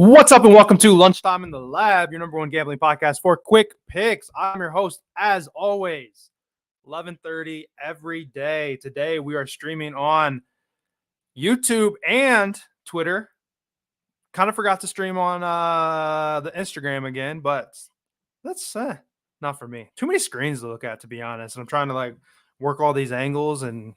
What's up, and welcome to Lunchtime in the Lab, your number one gambling podcast for quick picks. I'm your host, as always, 11:30 every day. Today, we are streaming on YouTube and Twitter. Kind of forgot to stream on the Instagram again, but that's not for me. Too many screens to look at, to be honest. And I'm trying to work all these angles and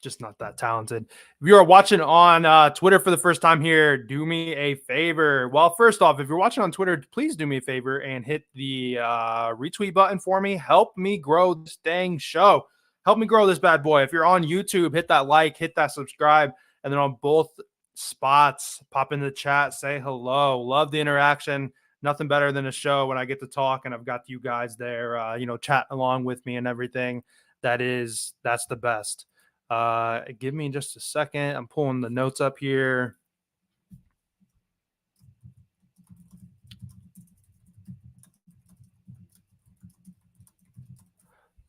just not that talented. If you are watching on Twitter for the first time here, do me a favor. Well, first off, if you're watching on Twitter, please do me a favor and hit the retweet button for me. Help me grow this dang show. Help me grow this bad boy. If you're on YouTube, hit that like, hit that subscribe, and then on both spots, pop in the chat, say hello. Love the interaction. Nothing better than a show when I get to talk and I've got you guys there, chatting along with me and everything. That's the best. Give me just a second. I'm pulling the notes up here.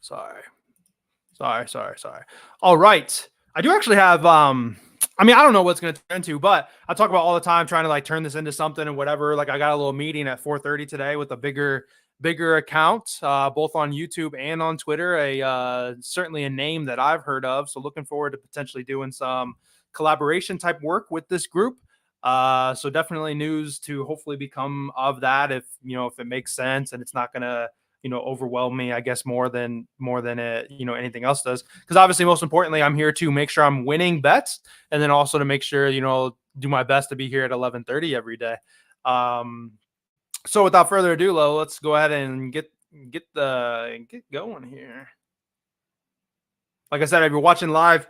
Sorry. All right. I do actually have, I don't know what's going to turn into, but I talk about all the time trying to turn this into something and whatever. I got a little meeting at 4:30 today with a bigger account, both on YouTube and on Twitter, certainly a name that I've heard of. So looking forward to potentially doing some collaboration type work with this group. So definitely news to hopefully become of that if it makes sense and it's not going to, overwhelm me, I guess, more than it, anything else does. Because obviously, most importantly, I'm here to make sure I'm winning bets and then also to make sure, do my best to be here at 11:30 every day. So without further ado, Lo, let's go ahead and get going here. Like I said, if you're watching live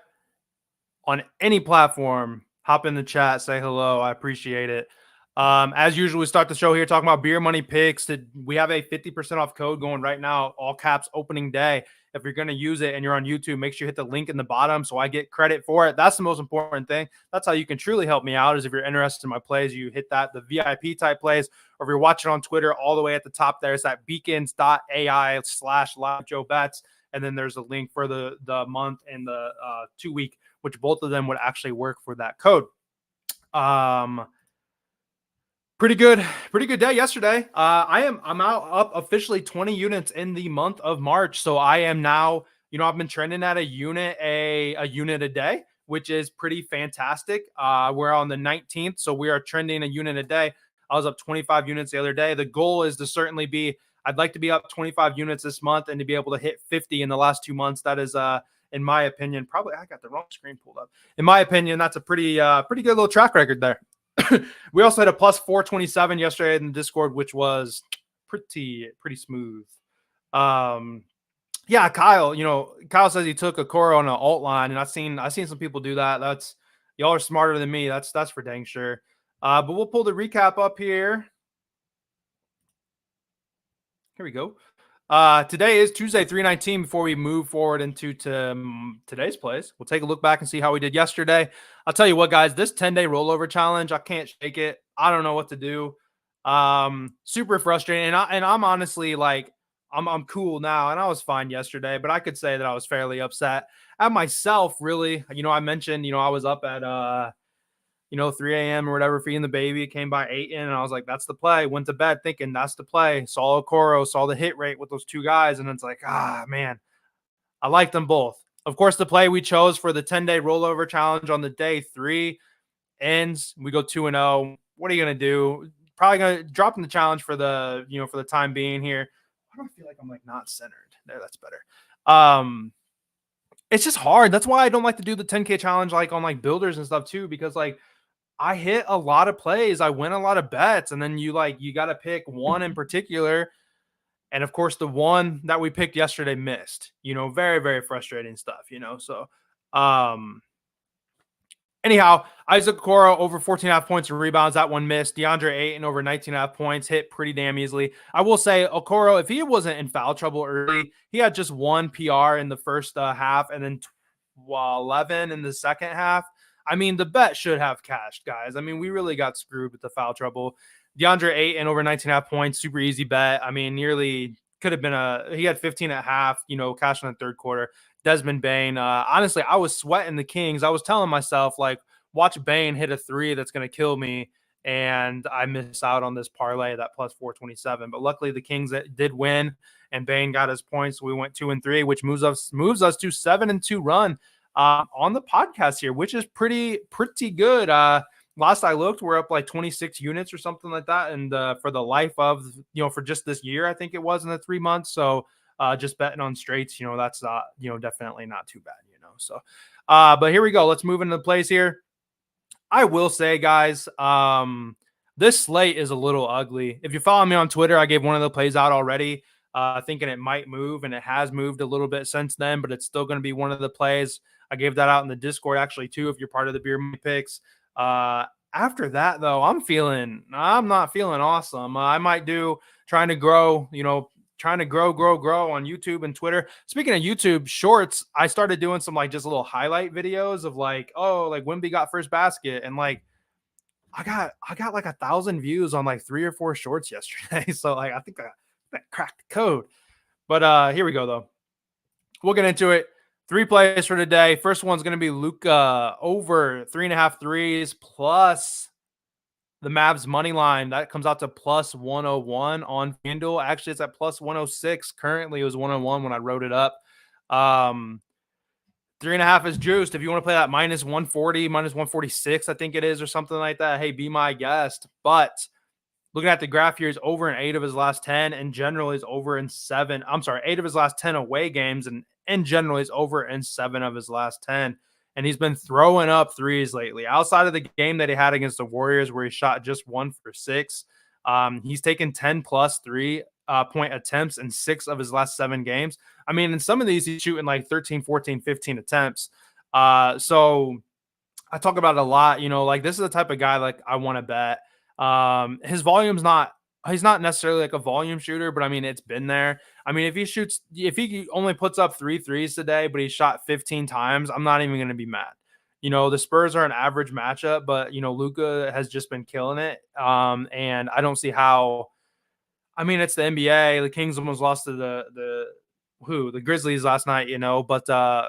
on any platform, hop in the chat, say hello. I appreciate it. As usual, we start the show here talking about beer money picks. We have a 50% off code going right now, all caps opening day. If you're going to use it and you're on YouTube, make sure you hit the link in the bottom so I get credit for it. That's the most important thing. That's how you can truly help me out, is if you're interested in my plays, you hit the VIP type plays, or if you're watching on Twitter, all the way at the top there is that beacons.ai/livejoebets. And then there's a link for the month and the 2 week, which both of them would actually work for that code. Pretty good day yesterday. I'm up officially 20 units in the month of March. So I am now, I've been trending at a unit a day, which is pretty fantastic. We're on the 19th, so we are trending a unit a day. I was up 25 units the other day. The goal is to certainly I'd like to be up 25 units this month and to be able to hit 50 in the last 2 months. That is, in my opinion, probably I got the wrong screen pulled up. In my opinion, that's a pretty good little track record there. We also had a plus 427 yesterday in the Discord, which was pretty smooth. Kyle, Kyle says he took a Coro on an alt line, and I've seen some people do that. Y'all are smarter than me. That's for dang sure. But we'll pull the recap up here. Here we go. Today is Tuesday, 3/19. Before we move forward into today's plays, we'll take a look back and see how we did yesterday. I'll tell you what, guys, this 10-day rollover challenge, I can't shake it. I don't know what to do. Super frustrating. And I'm honestly I'm cool now, and I was fine yesterday, but I could say that I was fairly upset at myself, really. I mentioned, I was up at 3 a.m. or whatever, feeding the baby. It came by 8 in, and I was like, that's the play. Went to bed thinking that's the play. Saw Okoro, saw the hit rate with those two guys, and it's like, man, I like them both. Of course, the play we chose for the 10-day rollover challenge on the day 3 ends. We go 2-0. What are you going to do? Probably going to drop in the challenge for the, for the time being here. I don't feel like I'm not centered. There, that's better. It's just hard. That's why I don't like to do the 10K challenge on builders and stuff too, because I hit a lot of plays. I win a lot of bets. And then you got to pick one in particular. And of course, the one that we picked yesterday missed, very, very frustrating stuff, So, anyhow, Isaac Okoro over 14.5 points and rebounds. That one missed. DeAndre Ayton over 19.5 points, hit pretty damn easily. I will say, Okoro, if he wasn't in foul trouble early, he had just one PR in the first half and then 11 in the second half. The bet should have cashed, guys. We really got screwed with the foul trouble. DeAndre Ayton over 19.5 points, super easy bet. Nearly could have been he had 15.5, cash in the third quarter. Desmond Bane. Honestly, I was sweating the Kings. I was telling myself, watch Bane hit a 3 that's going to kill me. and I missed out on this parlay that plus 427. But luckily, the Kings did win, and Bane got his points. So we went 2-3, which moves us to 7-2 run on the podcast here, which is pretty good. Last I looked, we're up like 26 units or something like that, and for the life of for just this year, I think it was in the 3 months. So just betting on straights, that's definitely not too bad, So, but here we go. Let's move into the plays here. I will say, guys, this slate is a little ugly. If you follow me on Twitter, I gave one of the plays out already, thinking it might move, and it has moved a little bit since then, but it's still going to be one of the plays. I gave that out in the Discord actually too, if you're part of the Beer Money Picks. After that, though, I'm not feeling awesome. I might do trying to grow, trying to grow on YouTube and Twitter. Speaking of YouTube shorts, I started doing some like just little highlight videos of like, oh, like Wemby got first basket, and like I got like 1,000 views on like 3 or 4 shorts yesterday. So like I think I cracked the code. But here we go though. We'll get into it. 3 plays for today. First one's going to be Luka over 3.5 threes plus the Mavs money line. That comes out to plus 101 on FanDuel. Actually, it's at plus 106. Currently, it was 101 when I wrote it up. 3.5 is juiced. If you want to play that minus 140, minus 146, I think it is, or something like that, hey, be my guest. But looking at the graph here, he's over in 8 of his last 10, and generally he's over in 7. I'm sorry, 8 of his last 10 away games, and in general, he's over in 7 of his last 10. And he's been throwing up threes lately. Outside of the game that he had against the Warriors, where he shot just 1 for 6, he's taken 10 plus 3-point attempts in 6 of his last 7 games. I mean, in some of these, he's shooting like 13, 14, 15 attempts. So I talk about it a lot. Like this is the type of guy like I want to bet. His volume's he's not necessarily like a volume shooter, but I mean, it's been there. I mean, if he only puts up 3 threes today, but he shot 15 times, I'm not even going to be mad. The Spurs are an average matchup, but Luka has just been killing it. And I don't see how. I mean, it's the NBA. The Kings almost lost to the Grizzlies last night, but the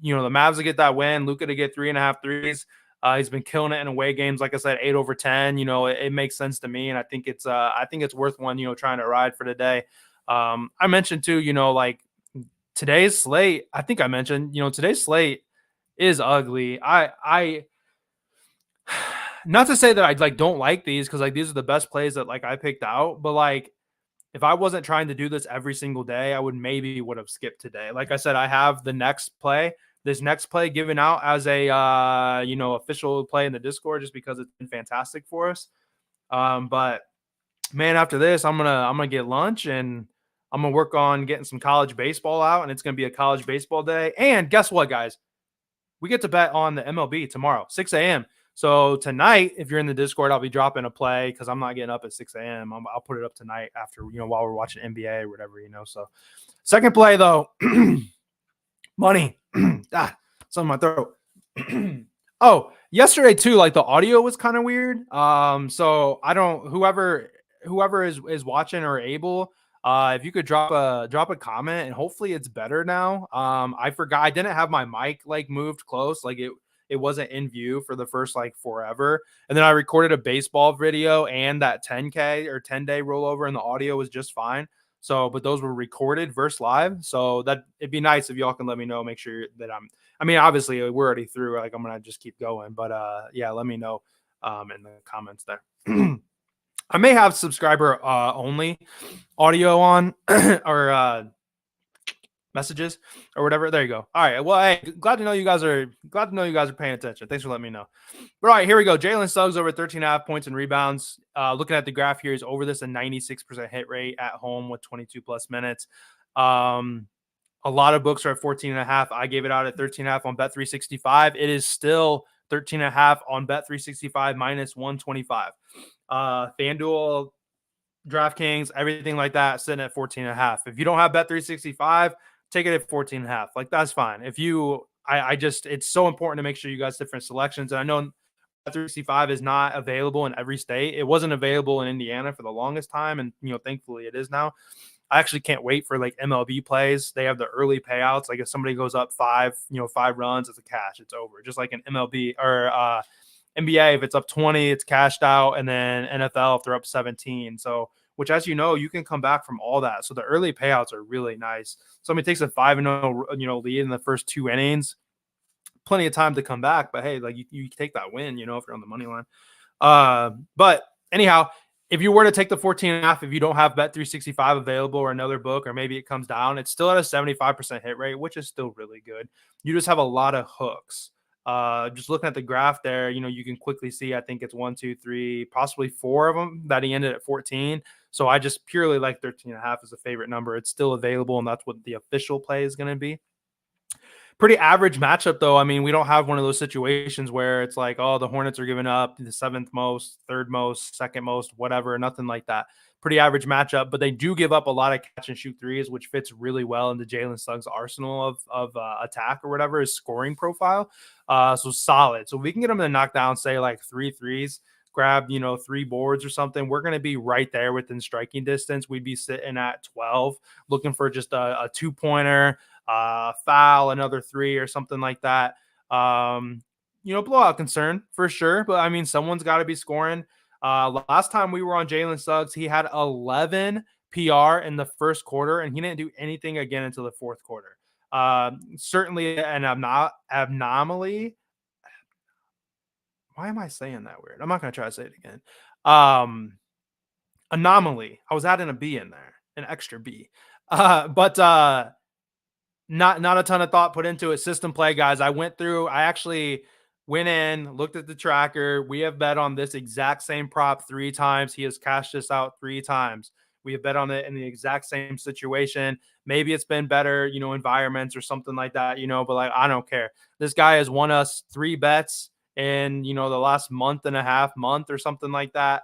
Mavs to get that win, Luka to get 3.5 threes. He's been killing it in away games. Like I said, 8 over 10, it makes sense to me. And I think it's worth one, trying to ride for today. I mentioned too, like today's slate, I think I mentioned, today's slate is ugly. I not to say that I like don't like these, because like these are the best plays that like I picked out, but like if I wasn't trying to do this every single day, I would have skipped today. Like I said, I have this next play given out as a official play in the Discord, just because it's been fantastic for us. But man, after this, I'm gonna get lunch, and I'm gonna work on getting some college baseball out, and it's gonna be a college baseball day. And guess what, guys? We get to bet on the MLB tomorrow, 6 a.m. So tonight, if you're in the Discord, I'll be dropping a play because I'm not getting up at 6 a.m. I'll put it up tonight after, while we're watching NBA or whatever, So second play, though, money. Something in my throat. Oh, yesterday, too, like the audio was kind of weird. So I don't, whoever is watching or able, if you could drop a comment, and hopefully it's better now. I forgot, I didn't have my mic like moved close, like it wasn't in view for the first like forever. And then I recorded a baseball video and that 10K or 10-day rollover, and the audio was just fine. So, but those were recorded versus live. So that it'd be nice if y'all can let me know, make sure that I mean, obviously we're already through, like I'm going to just keep going, but yeah, let me know in the comments there. I may have subscriber only audio on or messages or whatever. There you go. All right. Well, hey, glad to know you guys are paying attention. Thanks for letting me know. But all right, here we go. Jalen Suggs over 13.5 points and rebounds. Looking at the graph here, he's over this, a 96% hit rate at home with 22 plus minutes. A lot of books are at 14.5. I gave it out at 13.5 on Bet365. It is still 13.5 on Bet365 minus 125. FanDuel, DraftKings, everything like that, sitting at 14.5. If you don't have Bet365, take it at 14.5. Like, that's fine. If you, it's so important to make sure you guys different selections. And I know Bet365 is not available in every state. It wasn't available in Indiana for the longest time, and thankfully it is now. I actually can't wait for like MLB plays. They have the early payouts. Like if somebody goes up 5 runs, it's a cash. It's over. Just like an MLB or NBA, if it's up 20, it's cashed out, and then NFL if they're up 17. So, which, as you know, you can come back from all that. So the early payouts are really nice. Somebody takes a 5-0, lead in the first 2 innings, plenty of time to come back. But hey, like you take that win, if you're on the money line. But anyhow, if you were to take the 14.5, if you don't have Bet365 available or another book, or maybe it comes down, it's still at a 75% hit rate, which is still really good. You just have a lot of hooks. Just looking at the graph there, you can quickly see, I think it's 1, 2, 3, possibly 4 of them that he ended at 14. So I just purely like 13.5 as a favorite number. It's still available, and that's what the official play is going to be. Pretty average matchup, though. I mean, we don't have one of those situations where it's like, oh, the Hornets are giving up the 7th most, 3rd most, 2nd most, whatever, nothing like that. Pretty average matchup, but they do give up a lot of catch and shoot threes, which fits really well into Jalen Suggs' arsenal of attack or whatever, his scoring profile. So solid. So we can get him to knock down, say, like 3 threes, grab, 3 boards or something. We're going to be right there within striking distance. We'd be sitting at 12, looking for just a 2-pointer, foul, another 3 or something like that. Blowout concern for sure, but I mean, someone's got to be scoring. Last time we were on Jalen Suggs, he had 11 PR in the first quarter, and he didn't do anything again until the fourth quarter. Certainly an anomaly. Why am I saying that weird? I'm not going to try to say it again. Anomaly. I was adding a B in there, an extra B. But not a ton of thought put into it. System play, guys. I actually went in, looked at the tracker. We have bet on this exact same prop 3 times. He has cashed this out 3 times. We have bet on it in the exact same situation. Maybe it's been better, environments or something like that, but like, I don't care. This guy has won us 3 bets in, the last month or something like that.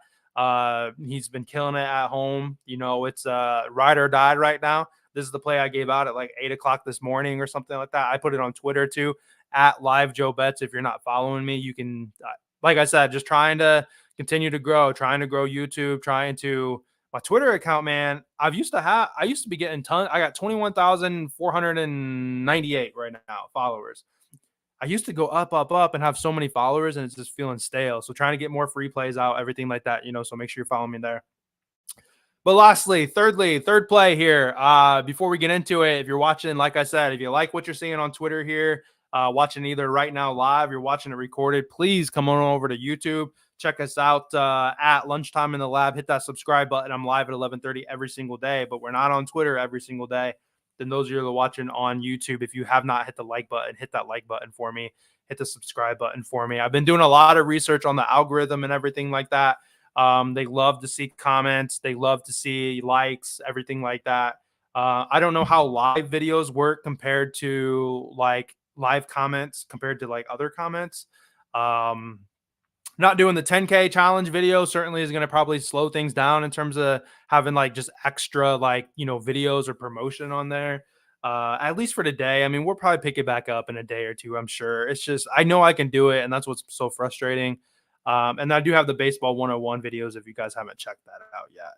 He's been killing it at home. It's ride or die right now. This is the play I gave out at like 8 o'clock this morning or something like that. I put it on Twitter too, at Live Joe Bets. If you're not following me, you can, like I said, just trying to continue to grow, trying to grow YouTube, my Twitter account, man. I used to be getting tons. I got 21,498 right now followers. I used to go up and have so many followers, and it's just feeling stale. So trying to get more free plays out, everything like that, so make sure you're following me there. But lastly, third play here. Before we get into it, if you're watching, like I said, if you like what you're seeing on Twitter here, watching either right now live, you're watching it recorded, please come on over to YouTube. Check us out at Lunchtime in the Lab. Hit that subscribe button. I'm live at 11:30 every single day, but we're not on Twitter every single day. Then those of you that are watching on YouTube, if you have not hit the like button, hit that like button for me. Hit the subscribe button for me. I've been doing a lot of research on the algorithm and everything like that. They love to see comments. They love to see likes, everything like that. I don't know how live videos work compared to like live comments compared to like other comments. Not doing the 10K challenge video certainly is going to probably slow things down in terms of having like just extra like, videos or promotion on there. At least for today. I mean, we'll probably pick it back up in a day or two, I'm sure. It's just, I know I can do it, and that's what's so frustrating. And I do have the Baseball 101 videos if you guys haven't checked that out yet.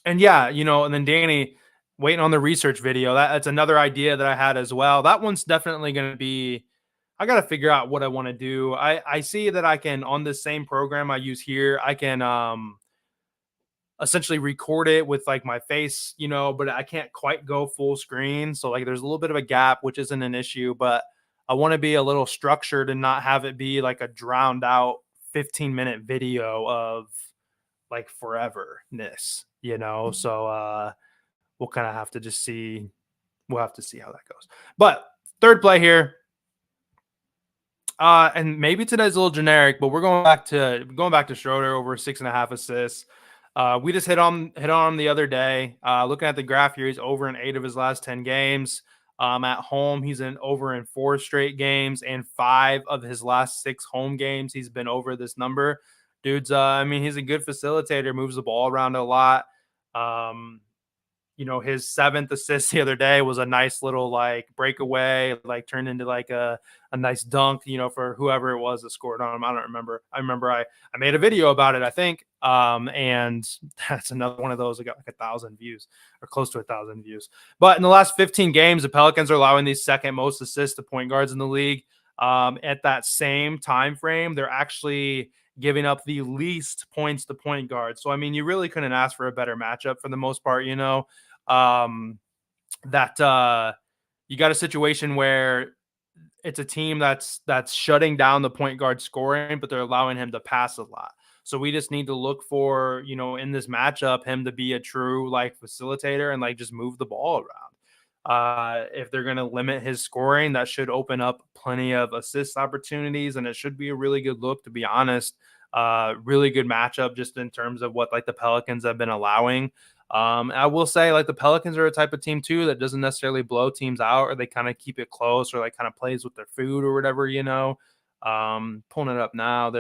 And yeah, and then Danny waiting on the research video. That's another idea that I had as well. That one's definitely going to be, I got to figure out what I want to do. I see that I can, on this same program I use here, I can essentially record it with like my face, but I can't quite go full screen. So like there's a little bit of a gap, which isn't an issue, but I want to be a little structured and not have it be like a drowned out 15-minute video of like foreverness, So we'll kind of have to just see. We'll have to see how that goes. But third play here. And maybe today's a little generic, but we're going back to Schroeder over 6.5 assists. We just hit on him the other day. Looking at the graph here, he's over in 8 of his last 10 games. At home, he's over in 4 straight games, and 5 of his last 6 home games, he's been over this number. Dude's, he's a good facilitator, moves the ball around a lot. His 7th assist the other day was a nice little like breakaway, like turned into like a nice dunk, for whoever it was that scored on him. I don't remember. I remember I made a video about it, I think. And that's another one of those that got like 1,000 views or close to 1,000 views. But in the last 15 games, the Pelicans are allowing the second most assists to point guards in the league. At that same time frame, they're actually giving up the least points to point guard. So I mean, you really couldn't ask for a better matchup for the most part. Um, that you got a situation where it's a team that's shutting down the point guard scoring, but they're allowing him to pass a lot. So we just need to look for, in this matchup, him to be a true like facilitator and like just move the ball around. If they're going to limit his scoring, that should open up plenty of assist opportunities, and it should be a really good look, to be honest. Really good matchup just in terms of what like the Pelicans have been allowing. I will say like the Pelicans are a type of team too that doesn't necessarily blow teams out, or they kind of keep it close, or like kind of plays with their food or whatever, pulling it up now.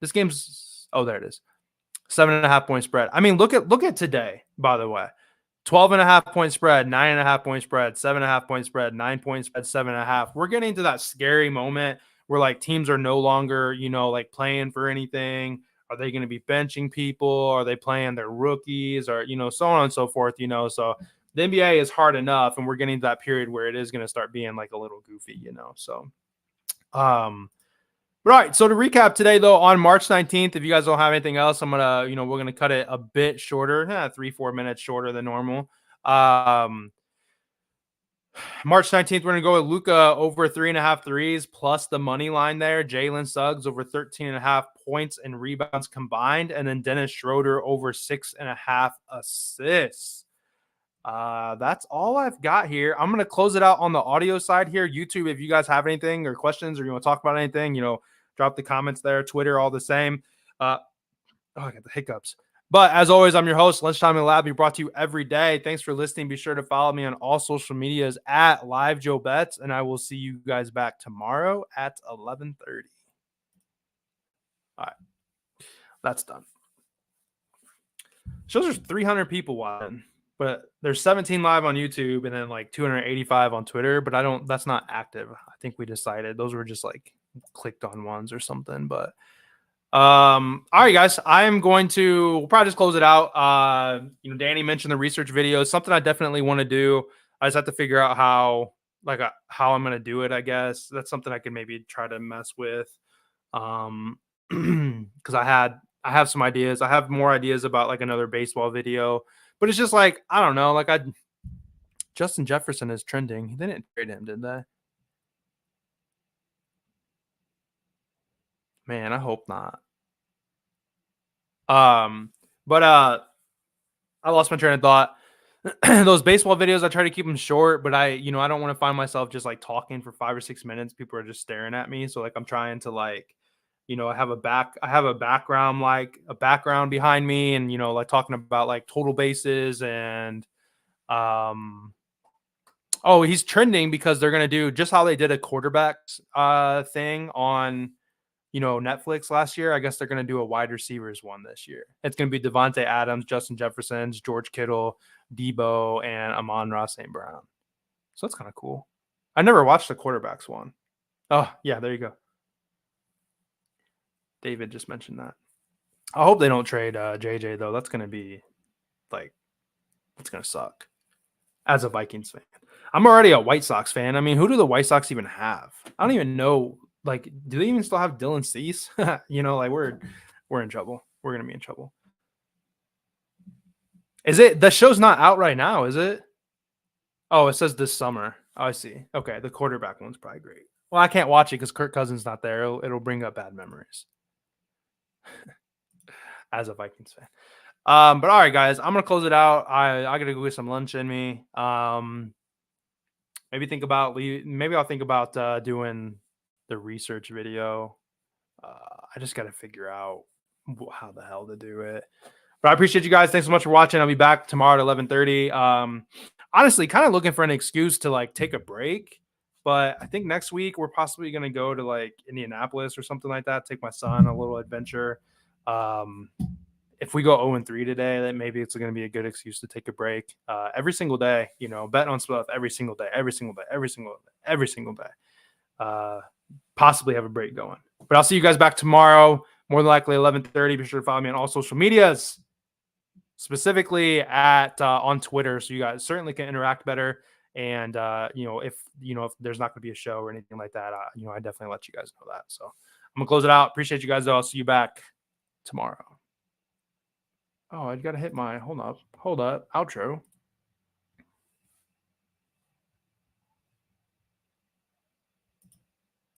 This game's, oh, there it is. 7.5 point spread. I mean, look at today, by the way. 12.5 point spread, 9.5 point spread, 7.5 point spread, 9 point spread, 7.5. We're getting to that scary moment where like teams are no longer, like playing for anything. Are they going to be benching people? Are they playing their rookies? Or, so on and so forth, So the NBA is hard enough, and we're getting to that period where it is going to start being like a little goofy, So, right. So to recap today, though, on March 19th, if you guys don't have anything else, I'm going to, we're going to cut it a bit shorter, 3-4 minutes shorter than normal. March 19th, we're going to go with Luka over 3.5 threes plus the money line there. Jalen Suggs over 13.5 points and rebounds combined. And then Dennis Schroeder over 6.5 assists. That's all I've got here. I'm going to close it out on the audio side here. YouTube, if you guys have anything or questions or you want to talk about anything, drop the comments there. Twitter, all the same. I got the hiccups. But as always, I'm your host, Lunchtime in the Lab. We brought to you every day. Thanks for listening. Be sure to follow me on all social medias at LiveJoeBets, and I will see you guys back tomorrow at 11:30. All right, that's done. Shows there's 300 people watching, but there's 17 live on YouTube and then like 285 on Twitter. But that's not active. I think we decided those were just like clicked on ones or something. But all right, guys, we'll probably just close it out. Danny mentioned the research video. Something I definitely want to do. I just have to figure out how I'm going to do it. I guess that's something I can maybe try to mess with. Cause I have some ideas. I have more ideas about like another baseball video, but it's just like, I don't know. Like Justin Jefferson is trending. They didn't trade him, did they? Man, I hope not. But I lost my train of thought. Those baseball videos, I try to keep them short, but I don't want to find myself just like talking for 5 or 6 minutes. People are just staring at me. So like, I'm trying to like, I have a background, like a background behind me, and, like talking about like total bases and, he's trending because they're going to do just how they did a quarterbacks thing on, Netflix last year. I guess they're going to do a wide receivers one this year. It's going to be Devontae Adams, Justin Jefferson, George Kittle, Debo, and Amon-Ra St. Brown. So that's kind of cool. I never watched the quarterbacks one. Oh, yeah, there you go. David just mentioned that. I hope they don't trade JJ, though. That's going to be like, that's going to suck as a Vikings fan. I'm already a White Sox fan. I mean, who do the White Sox even have? I don't even know. Like, do they even still have Dylan Cease? Like we're in trouble. We're going to be in trouble. Is it, the show's not out right now, is it? Oh, it says this summer. Oh, I see. Okay. The quarterback one's probably great. Well, I can't watch it because Kirk Cousins not there. It'll bring up bad memories as a Vikings fan. But all right, guys, I'm going to close it out. I got to go get some lunch in me. Maybe I'll think about doing the research video. I just got to figure out how the hell to do it. But I appreciate you guys. Thanks so much for watching. I'll be back tomorrow at 11:30. Honestly, kind of looking for an excuse to like take a break. But I think next week we're possibly going to go to like Indianapolis or something like that. Take my son on a little adventure. If we go 0-3 today, then maybe it's going to be a good excuse to take a break. Every single day, bet on stuff every single day. Possibly have a break going. But I'll see you guys back tomorrow, more than likely 11:30. Be sure to follow me on all social medias, specifically on Twitter, so you guys certainly can interact better. And if there's not going to be a show or anything like that, I definitely let you guys know that. So I'm gonna close it out. Appreciate you guys though. I'll see you back tomorrow. Oh, I got to hit my hold up outro.